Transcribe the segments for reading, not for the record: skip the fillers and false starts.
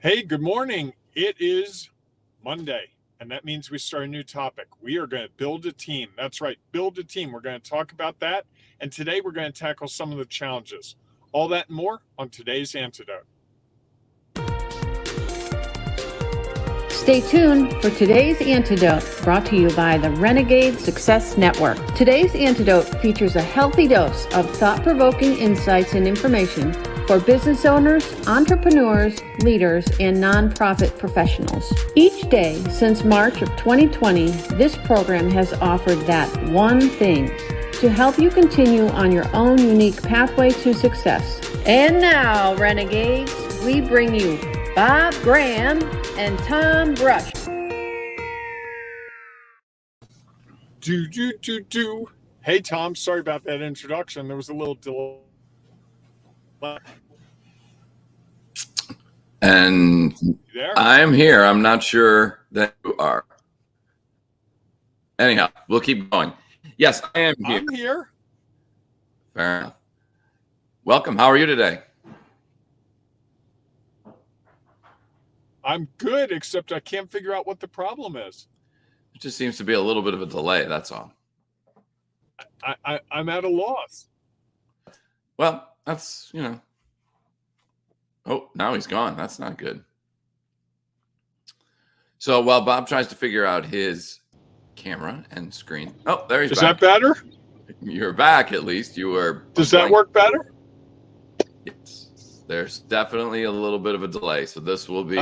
Hey, good morning. It is Monday, and that means we start a new topic. We are going to build a team. That's right, build a team. We're going to talk about that. And today we're going to tackle some of the challenges. All that and more on today's Antidote. Stay tuned for today's Antidote, brought to you by the Renegade Success Network. Today's Antidote features a healthy dose of thought-provoking insights and information for business owners, entrepreneurs, leaders, and nonprofit professionals. Each day since March of 2020, this program has offered that one thing to help you continue on your own unique pathway to success. And now, Renegades, we bring you Bob Graham and Tom Brush. Hey, Tom, sorry about that introduction. There was a little delay. And I'm here. I'm not sure that you are. Anyhow, we'll keep going. Yes, I am here. I'm here. Fair enough. Welcome. How are you today? I'm good, except I can't figure out what the problem is. It just seems to be a little bit of a delay. That's all. I'm at a loss. Well, that's, Oh, now he's gone. That's not good. So while Bob tries to figure out his camera and screen. Oh, there he's back. Is that better? You're back, at least. You were. Does that work better? Yes. There's definitely a little bit of a delay, so this will be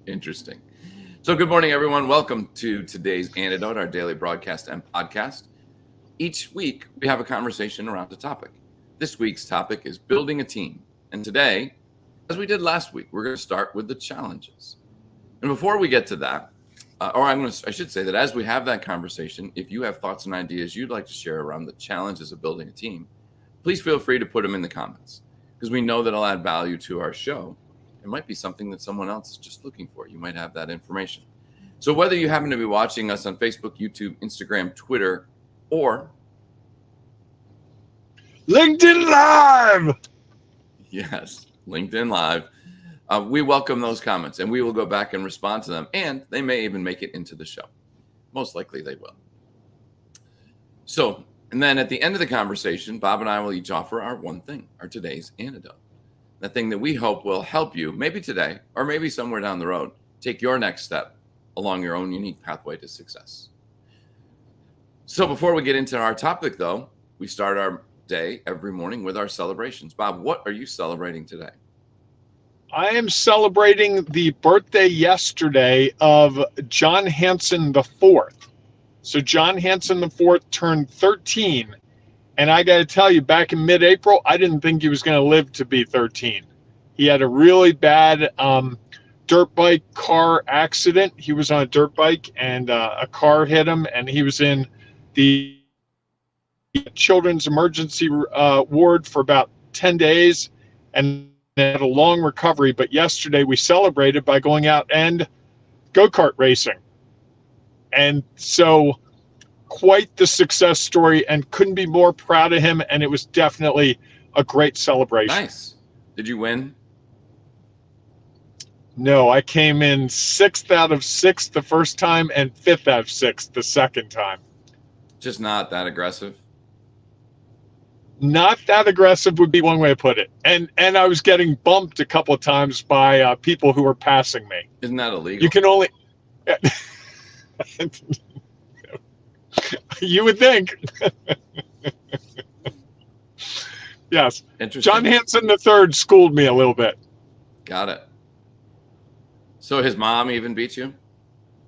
interesting. So good morning, everyone. Welcome to today's Antidote, our daily broadcast and podcast. Each week, we have a conversation around a topic. This week's topic is building a team. And today, as we did last week, we're going to start with the challenges. And before we get to that, I should say that as we have that conversation, if you have thoughts and ideas you'd like to share around the challenges of building a team, please feel free to put them in the comments, because we know that it'll add value to our show. It might be something that someone else is just looking for. You might have that information. So whether you happen to be watching us on Facebook, YouTube, Instagram, Twitter, or LinkedIn Live. Yes, LinkedIn Live. We welcome those comments, and we will go back and respond to them, and they may even make it into the show. Most likely they will. So, and then at the end of the conversation, Bob and I will each offer our one thing, our today's antidote. The thing that we hope will help you, maybe today or maybe somewhere down the road, take your next step along your own unique pathway to success. So before we get into our topic, though, we start our day every morning with our celebrations. Bob, what are you celebrating today? I am celebrating the birthday yesterday of John Hanson IV. So John Hanson IV turned 13. And I got to tell you, back in mid-April, I didn't think he was going to live to be 13. He had a really bad dirt bike car accident. He was on a dirt bike and a car hit him, and he was in the children's emergency ward for about 10 days and had a long recovery. But yesterday we celebrated by going out and go-kart racing. And so quite the success story, and couldn't be more proud of him. And it was definitely a great celebration. Nice. Did you win? No, I came in 6th out of 6 the first time and 5th out of 6 the second time. Just not that aggressive? Not that aggressive would be one way to put it. And I was getting bumped a couple of times by people who were passing me. Isn't that illegal? You can only... You would think. Yes. Interesting. John Hanson III schooled me a little bit. Got it. So his mom even beat you?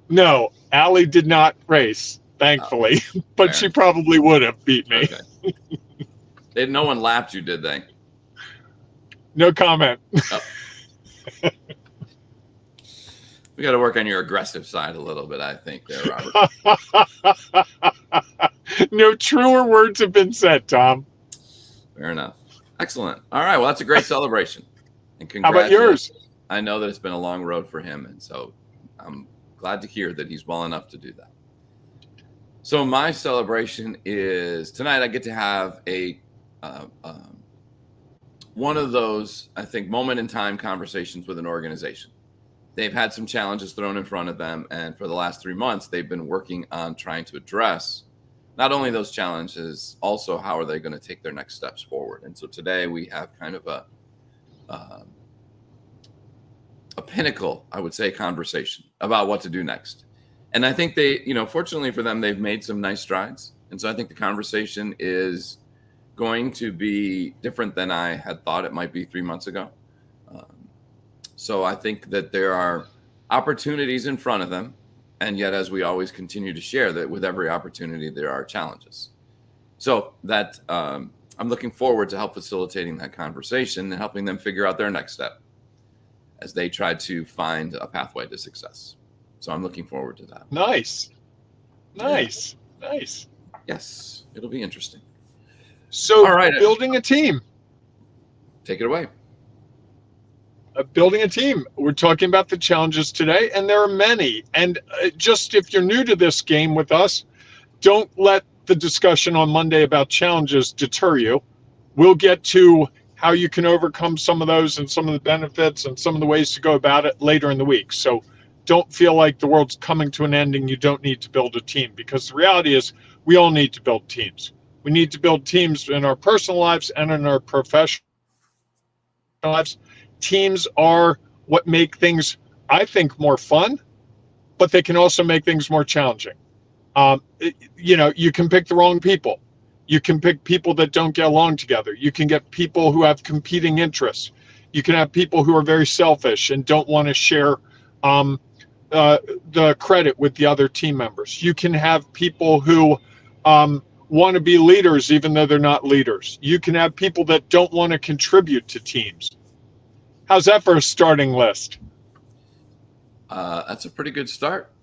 No, Allie did not race, thankfully, but she probably would have beat me. Okay. No one lapped you, did they? No comment. Oh. We got to work on your aggressive side a little bit, I think, there, Robert. No truer words have been said, Tom. Fair enough. Excellent. All right. Well, that's a great celebration. And how about yours? I know that it's been a long road for him, and so I'm glad to hear that he's well enough to do that. So my celebration is tonight. I get to have a one of those, I think, moment in time conversations with an organization. they've had some challenges thrown in front of them. And for the last 3 months, they've been working on trying to address not only those challenges, also how are they going to take their next steps forward. And so today we have kind of a pinnacle, I would say, conversation about what to do next. And I think they, fortunately for them, they've made some nice strides. And so I think the conversation is going to be different than I had thought it might be 3 months ago. So I think that there are opportunities in front of them. And yet, as we always continue to share, that with every opportunity, there are challenges. So that I'm looking forward to help facilitating that conversation and helping them figure out their next step as they try to find a pathway to success. So I'm looking forward to that. Nice. Nice. Yes, it'll be interesting. So, all right, building a team. Take it away. Building a team. We're talking about the challenges today, and there are many. And just if you're new to this game with us, don't let the discussion on Monday about challenges deter you. We'll get to how you can overcome some of those and some of the benefits and some of the ways to go about it later in the week. So don't feel like the world's coming to an end and you don't need to build a team, because the reality is we all need to build teams. We need to build teams in our personal lives and in our professional lives. Teams are what make things, I think, more fun, but they can also make things more challenging. You can pick the wrong people. You can pick people that don't get along together. You can get people who have competing interests. You can have people who are very selfish and don't want to share the credit with the other team members. You can have people who want to be leaders even though they're not leaders. You can have people that don't want to contribute to teams. How's that for a starting list? That's a pretty good start.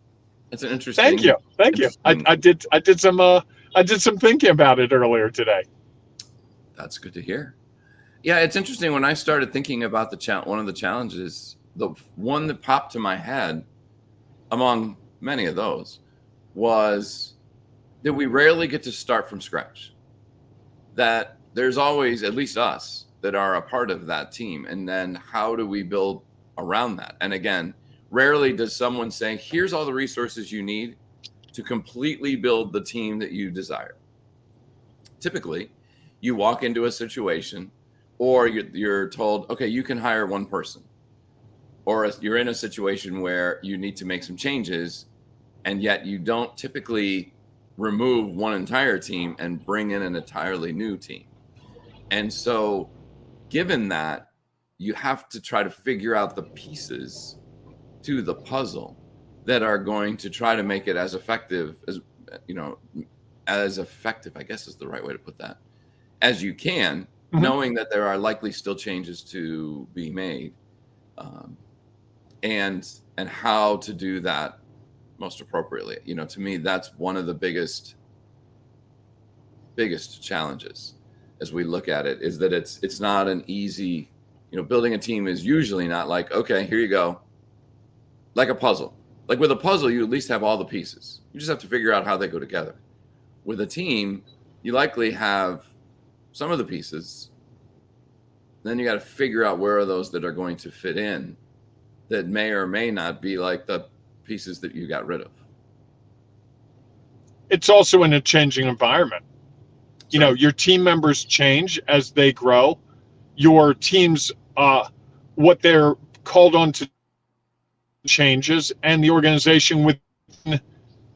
It's an interesting. Thank you. I did some thinking about it earlier today. That's good to hear. Yeah, it's interesting. When I started thinking about one of the challenges, the one that popped to my head, among many of those, was that we rarely get to start from scratch. That there's always, at least us, that are a part of that team. And then how do we build around that? And again, rarely does someone say, here's all the resources you need to completely build the team that you desire. Typically, you walk into a situation or you're told, okay, you can hire one person. Or you're in a situation where you need to make some changes, and yet you don't typically remove one entire team and bring in an entirely new team. And so given that, you have to try to figure out the pieces to the puzzle that are going to try to make it as effective as, I guess is the right way to put that, as you can, knowing that there are likely still changes to be made, and how to do that most appropriately. To me, that's one of the biggest challenges as we look at it, is that it's not an easy, building a team is usually not like, okay, here you go, like a puzzle. Like with a puzzle, you at least have all the pieces. You just have to figure out how they go together. With a team, you likely have some of the pieces. Then you got to figure out where are those that are going to fit in that may or may not be like the pieces that you got rid of. It's also in a changing environment. Your team members change as they grow. Your team's, what they're called on to changes, and the organization within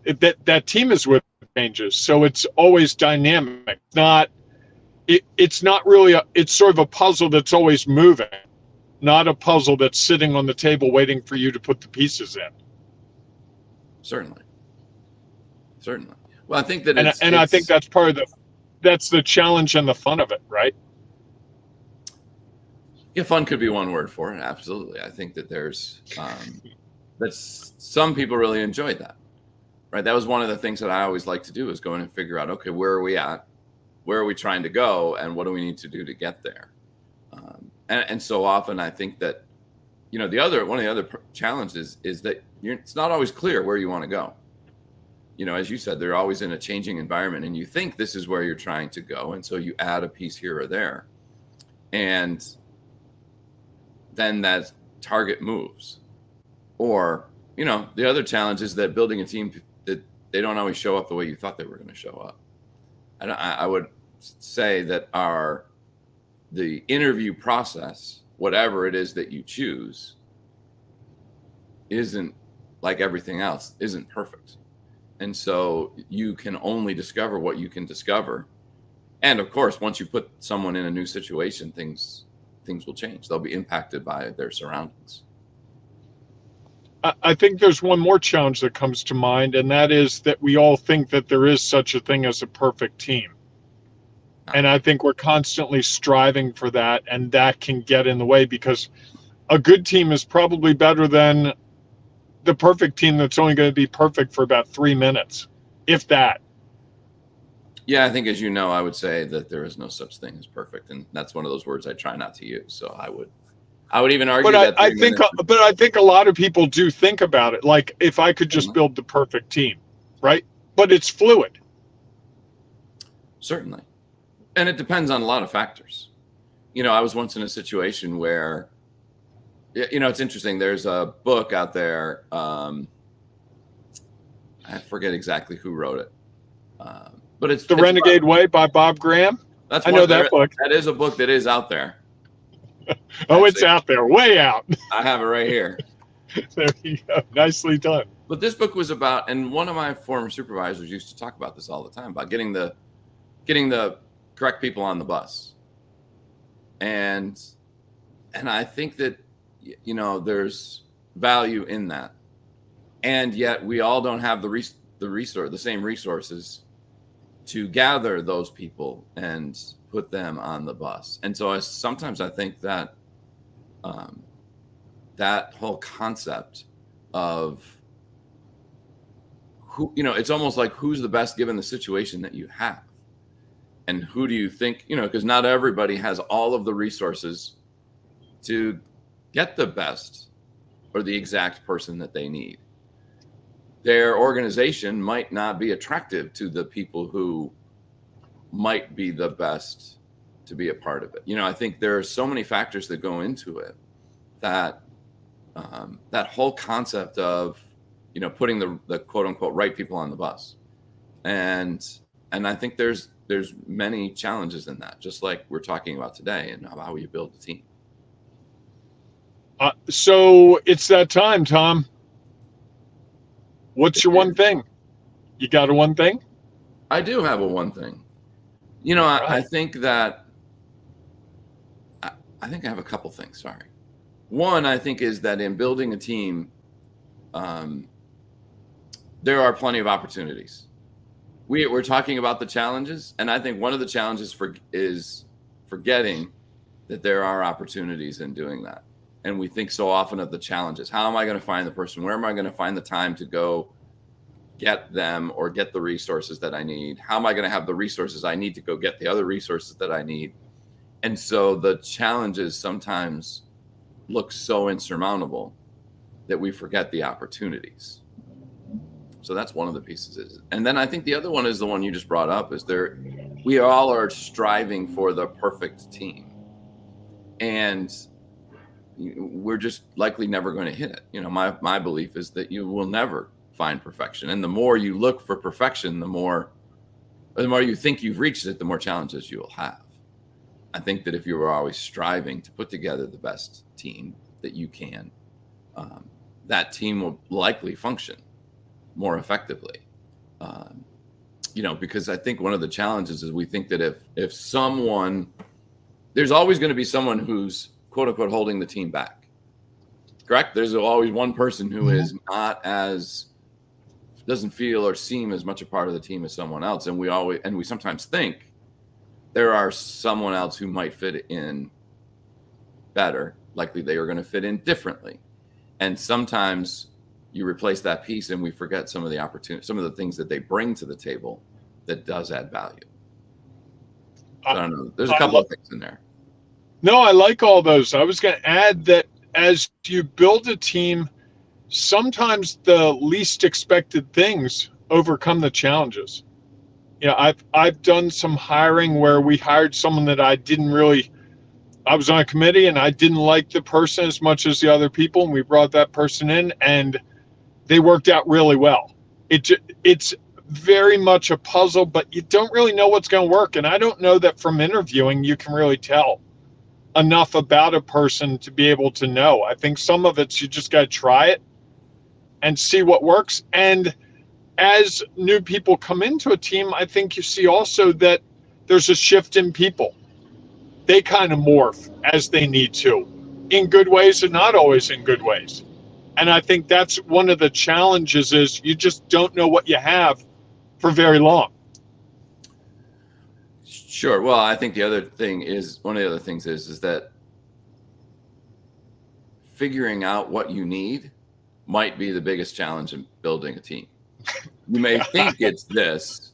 that team is with changes. So it's always dynamic. It's not really it's sort of a puzzle that's always moving, not a puzzle that's sitting on the table waiting for you to put the pieces in. Certainly. Well, I think that I think that's that's the challenge and the fun of it, right? Yeah, fun could be one word for it. Absolutely. I think that there's that's some people really enjoyed that, right? That was one of the things that I always like to do, is go in and figure out, okay, where are we at? Where are we trying to go? And what do we need to do to get there? And so often I think that, one of the other challenges is that it's not always clear where you want to go. As you said, they're always in a changing environment, and you think this is where you're trying to go. And so you add a piece here or there, and then that target moves. Or, the other challenge is that building a team that they don't always show up the way you thought they were going to show up. And I would say that the interview process, whatever it is that you choose, isn't like everything else, isn't perfect. And so you can only discover what you can discover. And of course, once you put someone in a new situation, things will change. They'll be impacted by their surroundings. I think there's one more challenge that comes to mind, and that is that we all think that there is such a thing as a perfect team. And I think we're constantly striving for that, and that can get in the way, because a good team is probably better than the perfect team that's only going to be perfect for about 3 minutes, if that. Yeah, I think, as you know, I would say that there is no such thing as perfect, and that's one of those words I try not to use. So I would even argue but that. I think a lot of people do think about it like, if I could just build the perfect team, right? But it's fluid. Certainly. And it depends on a lot of factors. I was once in a situation where, it's interesting. There's a book out there. I forget exactly who wrote it. But it's The Renegade Way by Bob Graham. I know that book. That is a book that is out there. Oh, it's out there, way out. I have it right here. There you go. Nicely done. But this book was about, and one of my former supervisors used to talk about this all the time, about getting the correct people on the bus. And I think that, there's value in that. And yet we all don't have the same resources to gather those people and put them on the bus. And so sometimes I think that that whole concept of who, it's almost like who's the best given the situation that you have. And who do you think, because not everybody has all of the resources to get the best or the exact person that they need. Their organization might not be attractive to the people who might be the best to be a part of it. I think there are so many factors that go into it that that whole concept of, putting the quote unquote right people on the bus. And I think there's many challenges in that, just like we're talking about today, and how you build a team. So it's that time, Tom. What's your one thing? You got a one thing? I do have a one thing. Right. I think that I think I have a couple things. Sorry. One, I think, is that in building a team, there are plenty of opportunities. We're talking about the challenges, and I think one of the challenges is forgetting that there are opportunities in doing that. And we think so often of the challenges. How am I going to find the person? Where am I going to find the time to go get them or get the resources that I need? How am I going to have the resources I need to go get the other resources that I need? And so the challenges sometimes look so insurmountable that we forget the opportunities. So that's one of the pieces. And then I think the other one is the one you just brought up, is we all are striving for the perfect team. And we're just likely never going to hit it. My belief is that you will never find perfection. And the more you look for perfection, the more you think you've reached it, the more challenges you will have. I think that if you were always striving to put together the best team that you can, that team will likely function more effectively. Because I think one of the challenges is we think that if someone, there's always going to be someone who's quote unquote holding the team back. Correct? There's always one person who is not doesn't feel or seem as much a part of the team as someone else. And we sometimes think there are someone else who might fit in better, likely they are going to fit in differently. And sometimes you replace that piece and we forget some of the opportunity, some of the things that they bring to the table that does add value. I don't know. There's a couple of things in there. No, I like all those. I was going to add that as you build a team, sometimes the least expected things overcome the challenges. I've done some hiring where we hired someone that I didn't really I was on a committee and I didn't like the person as much as the other people, and we brought that person in, and they worked out really well. It's very much a puzzle, but you don't really know what's going to work. And I don't know that from interviewing you can really tell enough about a person to be able to know. I think some of it's you just got to try it and see what works. And as new people come into a team, I think you see also that there's a shift in people. They kind of morph as they need to, in good ways and not always in good ways. And I think that's one of the challenges is you just don't know what you have for very long. Sure. Well, I think one of the other things is that figuring out what you need might be the biggest challenge in building a team. You may think it's this,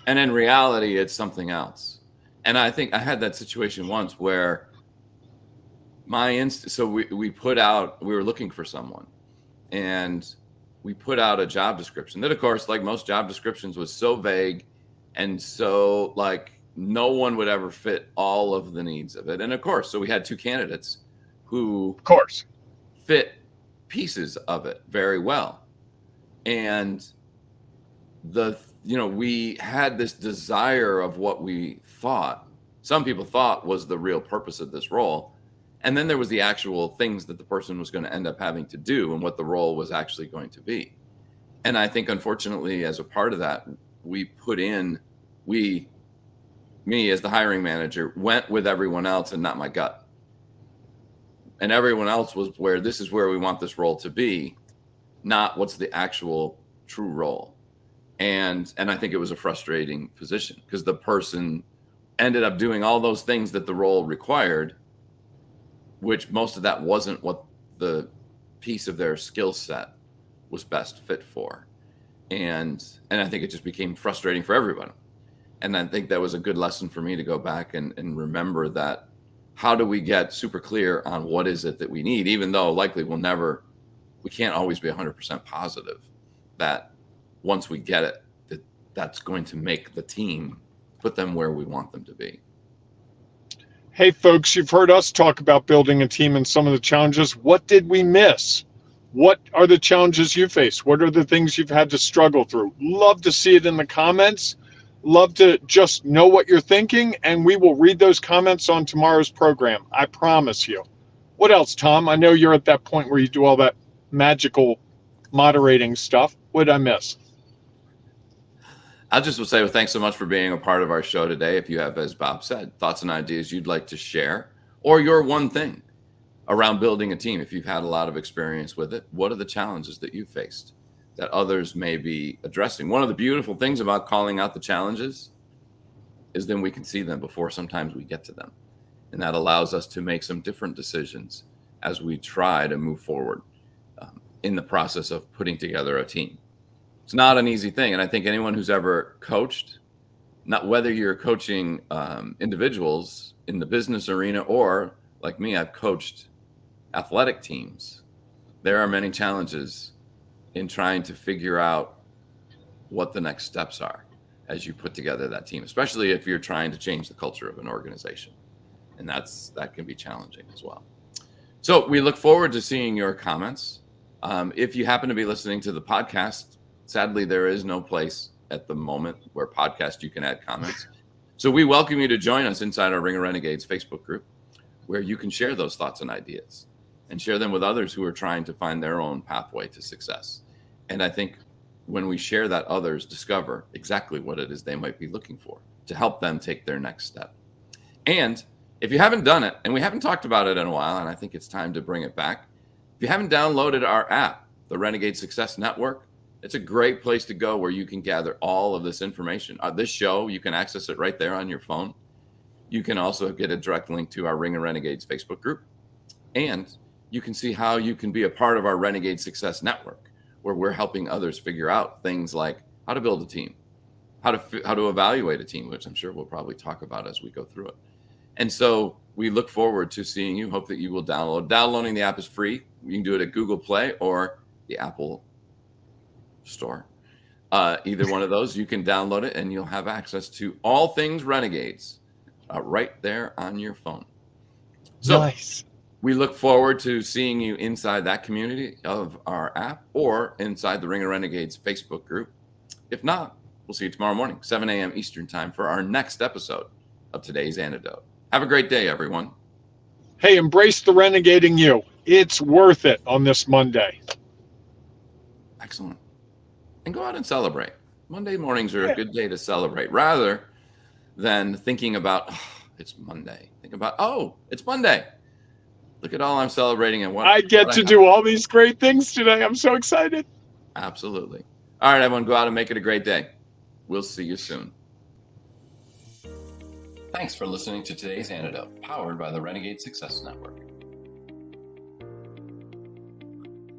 and in reality, it's something else. And I think I had that situation once where so we were looking for someone, and we put out a job description that, of course, like most job descriptions, was so vague and so like no one would ever fit all of the needs of it. And of course, so we had two candidates who, of course, fit pieces of it very well. And we had this desire of what we thought, some people thought was the real purpose of this role. And then there was the actual things that the person was going to end up having to do and what the role was actually going to be. And I think, unfortunately, as a part of that, me as the hiring manager went with everyone else and not my gut. And everyone else was this is where we want this role to be, not what's the actual true role. And I think it was a frustrating position because the person ended up doing all those things that the role required, which most of that wasn't what the piece of their skill set was best fit for. And I think it just became frustrating for everyone. And I think that was a good lesson for me to go back and remember that how do we get super clear on what is it that we need, even though likely we can't always be 100% positive that once we get it, that's going to make the team, put them where we want them to be. Hey, folks, you've heard us talk about building a team and some of the challenges. What did we miss? What are the challenges you face? What are the things you've had to struggle through? Love to see it in the comments. Love to just know what you're thinking, and we will read those comments on tomorrow's program. I promise you. What else, Tom? I know you're at that point where you do all that magical moderating stuff. What did I miss? I just will say, well, thanks so much for being a part of our show today. If you have, as Bob said, thoughts and ideas you'd like to share, or your one thing around building a team, if you've had a lot of experience with it, what are the challenges that you faced that others may be addressing? One of the beautiful things about calling out the challenges is then we can see them before sometimes we get to them. And that allows us to make some different decisions as we try to move forward in the process of putting together a team. It's not an easy thing. And I think anyone who's ever coached, not whether you're coaching individuals in the business arena or like me, I've coached athletic teams. There are many challenges in trying to figure out what the next steps are as you put together that team, especially if you're trying to change the culture of an organization. And that can be challenging as well. So we look forward to seeing your comments. If you happen to be listening to the podcast, sadly, there is no place at the moment where podcast you can add comments. So we welcome you to join us inside our Ring of Renegades Facebook group, where you can share those thoughts and ideas and share them with others who are trying to find their own pathway to success. And I think when we share that, others discover exactly what it is they might be looking for to help them take their next step. And if you haven't done it, and we haven't talked about it in a while, and I think it's time to bring it back, if you haven't downloaded our app, the Renegade Success Network, it's a great place to go where you can gather all of this information. This show, you can access it right there on your phone. You can also get a direct link to our Ring of Renegades Facebook group. And you can see how you can be a part of our Renegade Success Network, where we're helping others figure out things like how to build a team, how to evaluate a team, which I'm sure we'll probably talk about as we go through it. And so we look forward to seeing you. Hope that you will download. Downloading the app is free. You can do it at Google Play or the Apple Store. Either one of those, you can download it and you'll have access to all things Renegades right there on your phone. So Nice. we look forward to seeing you inside that community of our app or inside the Ring of Renegades Facebook group. If not, we'll see you tomorrow morning, 7 a.m. Eastern time for our next episode of today's Antidote. Have a great day, everyone. Hey, embrace the renegading you. It's worth it on this Monday. Excellent. And go out and celebrate. Monday mornings are a good day to celebrate rather than thinking about, it's Monday. Think about, it's Monday. Look at all I'm celebrating and what I get to do all these great things today. I'm so excited. Absolutely. All right, everyone, go out and make it a great day. We'll see you soon. Thanks for listening to today's Antidote, powered by the Renegade Success Network.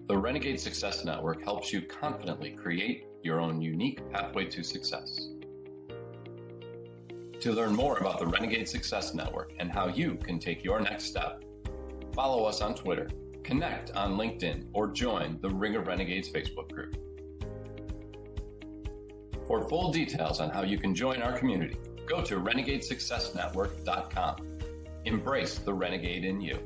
The Renegade Success Network helps you confidently create your own unique pathway to success. To learn more about the Renegade Success Network and how you can take your next step, follow us on Twitter, connect on LinkedIn, or join the Ring of Renegades Facebook group. For full details on how you can join our community, go to renegadesuccessnetwork.com. Embrace the renegade in you.